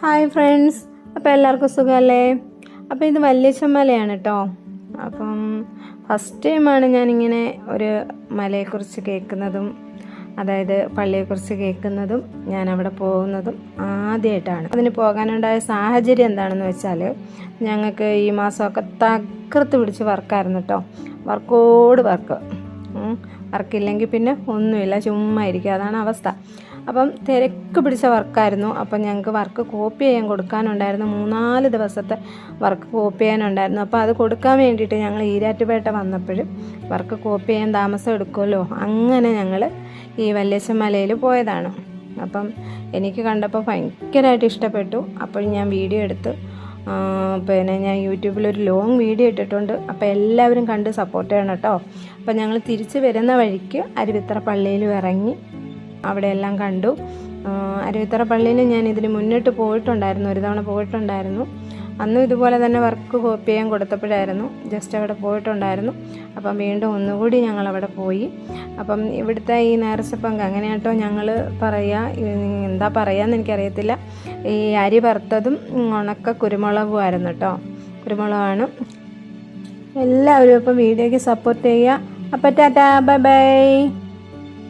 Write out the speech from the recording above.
Hi friends, അപ്പോൾ എല്ലാവർക്കും സുഖമല്ലേ? അപ്പോൾ ഇത് വല്യച്ചമലയാണ് കേട്ടോ. അപ്പം ഫസ്റ്റ് ടൈമാണ് ഞാനിങ്ങനെ ഒരു മലയെക്കുറിച്ച് കേൾക്കുന്നതും, അതായത് പള്ളിയെക്കുറിച്ച് കേൾക്കുന്നതും ഞാൻ അവിടെ പോകുന്നതും ആദ്യമായിട്ടാണ്. അതിന് പോകാനുണ്ടായ സാഹചര്യം എന്താണെന്ന് വെച്ചാൽ, ഞങ്ങൾക്ക് ഈ മാസമൊക്കെ തകർത്ത് പിടിച്ച് വർക്കായിരുന്നു കേട്ടോ. വർക്കില്ലെങ്കിൽ പിന്നെ ഒന്നുമില്ല, ചുമ്മാ ഇരിക്കുക, അതാണ് അവസ്ഥ. അപ്പം തിരക്ക് പിടിച്ച വർക്കായിരുന്നു. അപ്പം ഞങ്ങൾക്ക് വർക്ക് കോപ്പി ചെയ്യാൻ കൊടുക്കാനുണ്ടായിരുന്നു. 3-4 ദിവസത്തെ വർക്ക് കോപ്പി ചെയ്യാനുണ്ടായിരുന്നു. അപ്പോൾ അത് കൊടുക്കാൻ വേണ്ടിയിട്ട് ഞങ്ങൾ ഈരാറ്റുപേട്ട വന്നപ്പോൾ വർക്ക് കോപ്പി ചെയ്യാൻ താമസം എടുക്കുമല്ലോ, അങ്ങനെ ഞങ്ങൾ ഈ വല്യച്ചമലയിൽ പോയതാണ്. അപ്പം എനിക്ക് കണ്ടപ്പോൾ ഭയങ്കരമായിട്ട് ഇഷ്ടപ്പെട്ടു. അപ്പോൾ ഞാൻ വീഡിയോ എടുത്ത് പിന്നെ ഞാൻ യൂട്യൂബിലൊരു ലോങ് വീഡിയോ ഇട്ടിട്ടുണ്ട്. അപ്പോൾ എല്ലാവരും കണ്ട് സപ്പോർട്ട് ചെയ്യണം കേട്ടോ. അപ്പോൾ ഞങ്ങൾ തിരിച്ച് വരുന്ന വഴിക്ക് അരുവിത്തറ പള്ളിയിലും ഇറങ്ങി അവിടെയെല്ലാം കണ്ടു. അരുവിത്തറ പള്ളിയിൽ ഞാൻ ഇതിന് മുന്നിട്ട് പോയിട്ടുണ്ടായിരുന്നു, ഒരു തവണ പോയിട്ടുണ്ടായിരുന്നു. അന്നും ഇതുപോലെ തന്നെ വർക്ക് കോപ്പി ചെയ്യാൻ കൊടുത്തപ്പോഴായിരുന്നു, ജസ്റ്റ് അവിടെ പോയിട്ടുണ്ടായിരുന്നു. അപ്പം വീണ്ടും ഒന്നുകൂടി ഞങ്ങൾ അവിടെ പോയി. അപ്പം ഇവിടുത്തെ ഈ നേർച്ചപ്പങ്ക് അങ്ങനെ കേട്ടോ ഞങ്ങൾ പറയുക, എന്താ പറയുകയെന്ന് എനിക്കറിയത്തില്ല. ഈ അരി വറുത്തതും ഉണക്ക കുരുമുളകുമായിരുന്നു കേട്ടോ, കുരുമുളകാണ്. എല്ലാവരും ഇപ്പം വീഡിയോയ്ക്ക് സപ്പോർട്ട് ചെയ്യുക. അപ്പം ടാറ്റാ, ബൈ ബൈ.